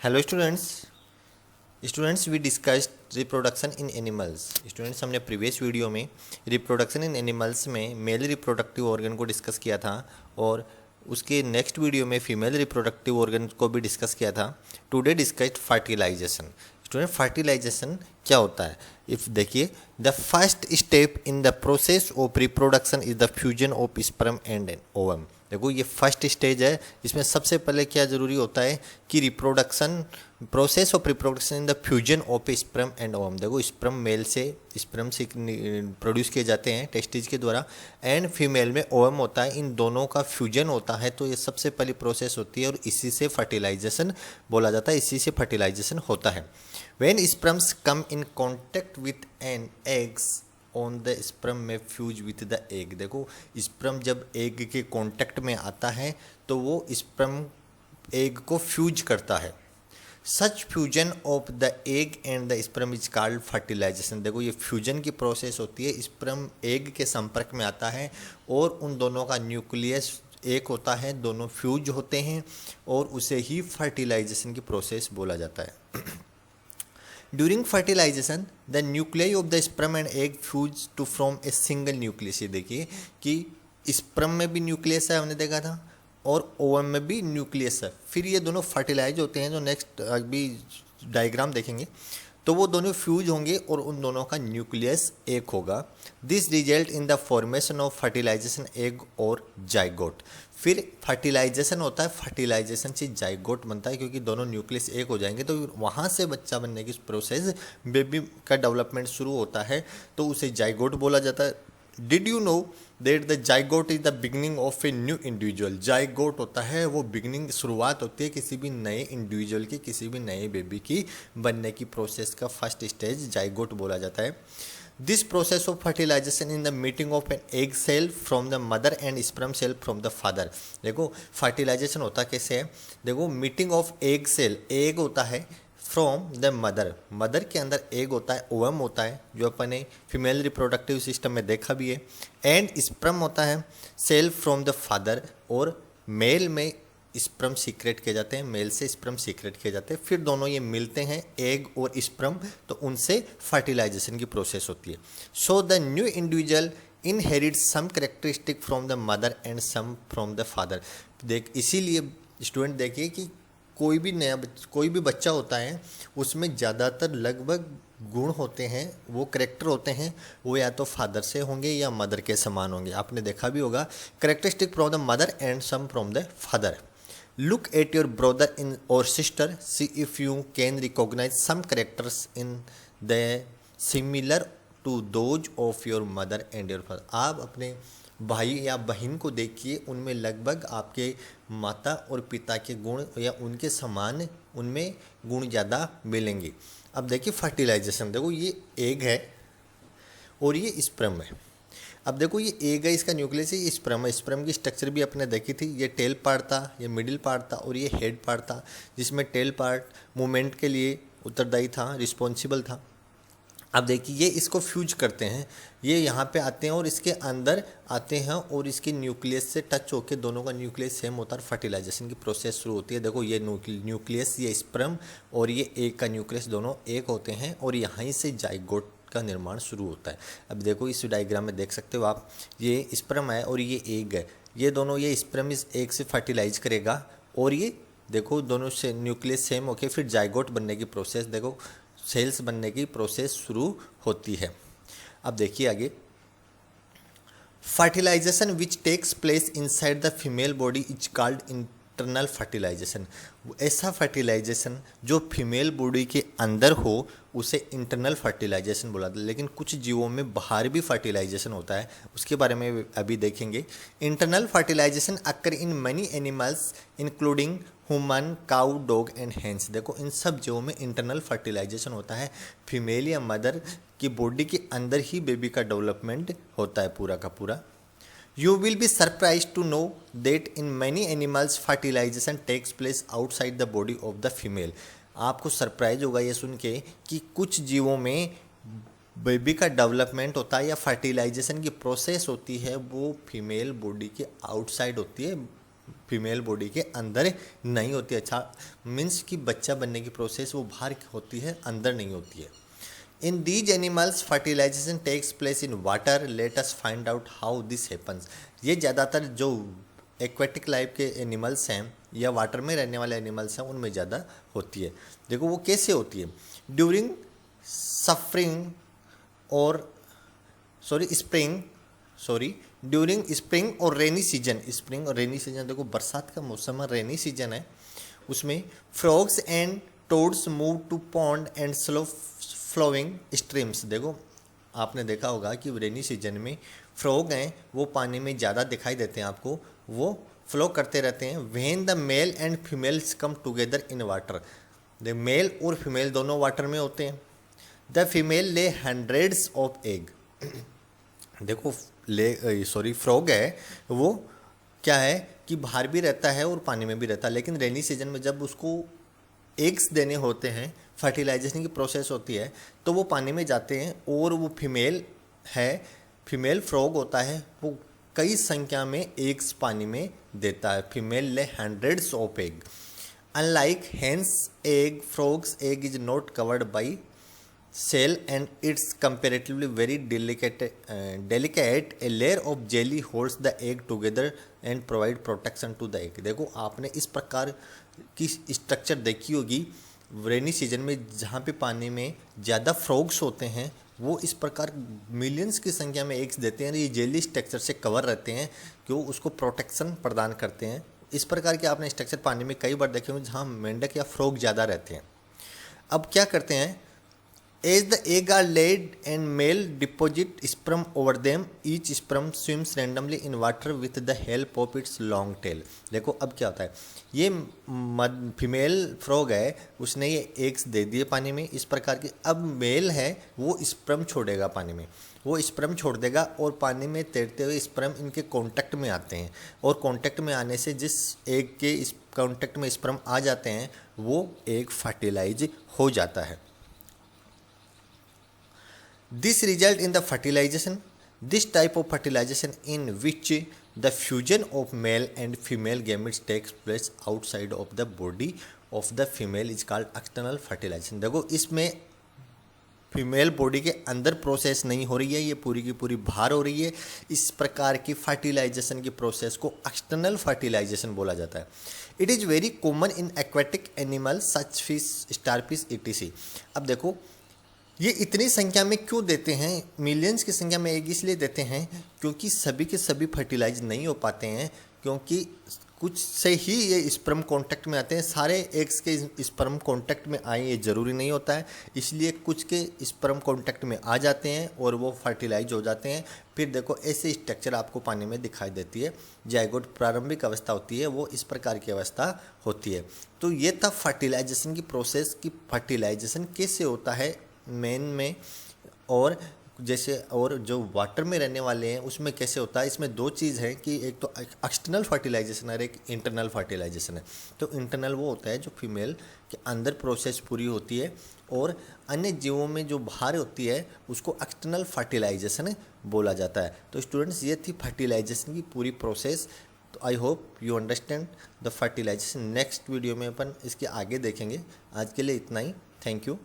Hello students we discussed reproduction in animals. Students, हमने previous video में reproduction in animals में male reproductive organ को discuss किया था और उसके नेक्स्ट वीडियो में फीमेल रिप्रोडक्टिव ऑर्गन को भी डिस्कस किया था। Today discussed fertilisation. Student, fertilisation क्या होता है? इफ देखिए, the first step in the process of reproduction is the fusion of sperm and ovum. देखो, ये फर्स्ट स्टेज है। इसमें सबसे पहले क्या जरूरी होता है कि reproduction, process of reproduction in the fusion of sperm and ovum. देखो, स्पर्म मेल से स्पर्म से प्रोड्यूस किए जाते हैं टेस्टिज के द्वारा, एंड फीमेल में ओवम होता है। इन दोनों का फ्यूजन होता है, तो ये सबसे पहली प्रोसेस होती है और इसी से फर्टिलाइजेशन बोला जाता है, इसी से फर्टिलाइजेशन होता है। When sperms come in contact with an eggs on the sperm में फ्यूज विथ द एग। देखो, स्पर्म जब एग के कांटेक्ट में आता है तो वो स्पर्म एग को फ्यूज करता है। Such fusion of the egg and the sperm is called fertilisation. देखो, ये फ्यूजन की प्रोसेस होती है। स्पर्म एग के संपर्क में आता है और उन दोनों का न्यूक्लियस एक होता है, दोनों फ्यूज होते हैं और उसे ही फर्टिलाइजेशन की प्रोसेस बोला जाता है। During fertilisation the nuclei of the sperm and egg fuse to from a single nucleus. ये देखिए कि स्पर्म में भी न्यूक्लियस है, हमने देखा था, और ओवम में भी न्यूक्लियस है। फिर ये दोनों फर्टिलाइज होते हैं, जो नेक्स्ट अभी डायग्राम देखेंगे तो वो दोनों फ्यूज होंगे और उन दोनों का न्यूक्लियस एक होगा। This result in the formation of fertilisation egg और जाइगोट। फिर फर्टिलाइजेशन होता है, फर्टिलाइजेशन से जाइगोट बनता है, क्योंकि दोनों न्यूक्लियस एक हो जाएंगे तो वहाँ से बच्चा बनने की प्रोसेस, बेबी का डेवलपमेंट शुरू होता है, तो उसे जाइगोट बोला जाता है। Did you know that the zygote is the beginning of a new individual. Zygote होता है वो बिगनिंग, शुरुआत होती है किसी भी नए इंडिविजुअल की, किसी भी नए बेबी की बनने की प्रोसेस का फर्स्ट स्टेज जाइगोट बोला जाता है। This process of fertilisation in the meeting of an egg cell from the mother and sperm cell from the father. देखो, फर्टिलाइजेशन होता कैसे है? देखो, meeting of egg cell, egg होता है फ्रॉम द मदर, मदर के अंदर एग होता है, ओवम होता है, जो अपने फीमेल रिप्रोडक्टिव सिस्टम में देखा भी है, एंड स्पर्म होता है सेल फ्रॉम द फादर, और मेल में स्पर्म सीक्रेट किए जाते हैं, मेल से स्पर्म सीक्रेट किए जाते हैं। फिर दोनों ये मिलते हैं, एग और स्पर्म, तो उनसे फर्टिलाइजेशन की प्रोसेस होती है। So the new individual inherit some characteristic from the mother and some from the father. देख, इसीलिए स्टूडेंट देखिए कि कोई भी बच्चा होता है, उसमें ज़्यादातर लगभग गुण होते हैं, वो करेक्टर होते हैं, वो या तो फादर से होंगे या मदर के समान होंगे। आपने देखा भी होगा, characteristic from the mother and some from the father. Look at your brother in और sister, see if you can recognise some characters in the similar to those of your mother and your father. आप अपने भाई या बहन को देखिए, उनमें लगभग आपके माता और पिता के गुण या उनके समान उनमें गुण ज़्यादा मिलेंगे। अब देखिए फर्टिलाइजेशन, देखो ये एग है और ये स्पर्म है। अब देखो, ये एग है, इसका न्यूक्लियस है, ये स्पर्म है। स्पर्म की स्ट्रक्चर भी अपने देखी थी, ये टेल पार्ट था, ये मिडिल पार्ट था और ये हेड पार्ट था, जिसमें टेल पार्ट मूवमेंट के लिए उत्तरदायी था, रिस्पॉन्सिबल था। अब देखिए, ये इसको फ्यूज करते हैं, ये यहाँ पे आते हैं और इसके अंदर आते हैं और इसके न्यूक्लियस से टच होकर दोनों का न्यूक्लियस सेम होता है, फर्टिलाइजेशन की प्रोसेस शुरू होती है। देखो, ये न्यूक्लियस, ये स्पर्म और ये एग का न्यूक्लियस दोनों एक होते हैं और यहीं से जाइगोट का निर्माण शुरू होता है। अब देखो, इस डायग्राम में देख सकते हो आप, ये स्पर्म है और ये एग है, ये दोनों, ये स्पर्म इस एग से फर्टिलाइज करेगा और ये देखो दोनों से न्यूक्लियस सेम होके फिर जाइगोट बनने की प्रोसेस, देखो सेल्स बनने की प्रोसेस शुरू होती है। अब देखिए आगे, fertilisation which takes place inside the female body is called internal fertilisation. ऐसा फर्टिलाइजेशन जो फीमेल बॉडी के अंदर हो उसे इंटरनल फर्टिलाइजेशन बोला जाता है। लेकिन कुछ जीवों में बाहर भी फर्टिलाइजेशन होता है, उसके बारे में अभी देखेंगे। Internal fertilisation occur in many animals including human, cow, dog and hens. देखो, इन सब जीवों में इंटरनल फर्टिलाइजेशन होता है, फीमेल या मदर की बॉडी के अंदर ही बेबी का डेवलपमेंट होता है पूरा का पूरा। You will be surprised to know that in many animals fertilization takes place outside the body of the female। आपको सरप्राइज होगा ये सुन के कि कुछ जीवों में बेबी का डेवलपमेंट होता है या फर्टिलाइजेशन की प्रोसेस होती है वो फीमेल बॉडी के आउटसाइड होती है, फीमेल बॉडी के अंदर नहीं होती है। अच्छा मीन्स कि बच्चा बनने की प्रोसेस वो बाहर होती है, अंदर नहीं होती है। In these animals fertilisation takes place in water, let us find out how this happens. ये ज़्यादातर जो एक्वेटिक लाइफ के एनिमल्स हैं या वाटर में रहने वाले एनिमल्स हैं उनमें ज़्यादा होती है। देखो वो कैसे होती है। ड्यूरिंग सफरिंग और ड्यूरिंग स्प्रिंग और रेनी सीजन। स्प्रिंग और रेनी सीजन, देखो बरसात का मौसम है, रेनी सीजन है, उसमें frogs and toads move to pond and slow flowing streams. देखो आपने देखा होगा कि रेनी सीजन में फ्रॉग हैं वो पानी में ज़्यादा दिखाई देते हैं आपको, वो फ्लो करते रहते हैं। When the male and females come together in water, the male और फीमेल दोनों वाटर में होते हैं। The female lay hundreds of egg. देखो फ्रॉग है वो क्या है कि बाहर भी रहता है और पानी में भी रहता है, लेकिन रेनी सीजन में जब उसको एग्स देने होते हैं, फर्टिलाइजेशन की प्रोसेस होती है, तो वो पानी में जाते हैं और वो फीमेल फ्रॉग होता है, वो कई संख्या में एग्स पानी में देता है। Female lay hundreds of egg. Unlike hence egg, frogs egg is not covered by cell and it's comparatively very delicate. A layer of jelly holds the egg together and provide protection to the egg। देखो आपने इस प्रकार की structure देखी होगी rainy season में, जहाँ पे पानी में ज़्यादा फ्रॉग्स होते हैं वो इस प्रकार मिलियंस की संख्या में एग्स देते हैं, ये जेली स्ट्रक्चर से कवर रहते हैं जो उसको प्रोटेक्शन प्रदान करते हैं। इस प्रकार के आपने स्ट्रक्चर पानी में कई बार देखे होंगे जहाँ मेंढक या फ्रॉग ज़्यादा रहते हैं। अब क्या करते हैं, As the egg are laid and male deposit sperm over them, each sperm swims randomly in water with the help of its long tail। देखो अब क्या होता है, ये फीमेल फ्रॉग है, उसने ये एग्स दे दिए पानी में इस प्रकार की। अब मेल है वो स्पर्म छोड़ेगा पानी में, वो स्पर्म छोड़ देगा और पानी में तैरते हुए स्पर्म इनके कांटेक्ट में आते हैं, और कांटेक्ट में आने से जिस एग के इस कांटेक्ट में स्पर्म आ जाते हैं वो एग फर्टिलाइज हो जाता है। This result in the fertilization, this type of fertilization in which the fusion of male and female gametes takes place outside of the body of the female is called external fertilization। देखो इसमें female body के अंदर process नहीं हो रही है, ये पूरी की पूरी बाहर हो रही है। इस प्रकार की फर्टिलाइजेशन की प्रोसेस को एक्सटर्नल फर्टिलाइजेशन बोला जाता है। It is very common in aquatic animal such fish, starfish etc। अब देखो ये इतनी संख्या में क्यों देते हैं, मिलियंस की संख्या में एग इसलिए देते हैं क्योंकि सभी के सभी फर्टिलाइज नहीं हो पाते हैं, क्योंकि कुछ से ही ये स्पर्म कांटेक्ट में आते हैं। सारे एग्स के स्पर्म कांटेक्ट में आए ये ज़रूरी नहीं होता है, इसलिए कुछ के स्पर्म कांटेक्ट में आ जाते हैं और वो फर्टिलाइज हो जाते हैं। फिर देखो ऐसे स्ट्रक्चर आपको पानी में दिखाई देती है। जाइगोट प्रारंभिक अवस्था होती है, वो इस प्रकार की अवस्था होती है। तो ये था फर्टिलाइजेशन की प्रोसेस की फर्टिलाइजेशन कैसे होता है मेन में, और जैसे और जो वाटर में रहने वाले हैं उसमें कैसे होता है। इसमें दो चीज़ है कि एक तो एक्सटर्नल फर्टिलाइजेशन है और एक इंटरनल फर्टिलाइजेशन है। तो इंटरनल वो होता है जो फीमेल के अंदर प्रोसेस पूरी होती है, और अन्य जीवों में जो बाहर होती है उसको एक्सटर्नल फर्टिलाइजेशन बोला जाता है। तो स्टूडेंट्स ये थी फर्टिलाइजेशन की पूरी प्रोसेस। तो I hope you understand the fertilisation. Next video में अपन इसके आगे देखेंगे। आज के लिए इतना ही। Thank you.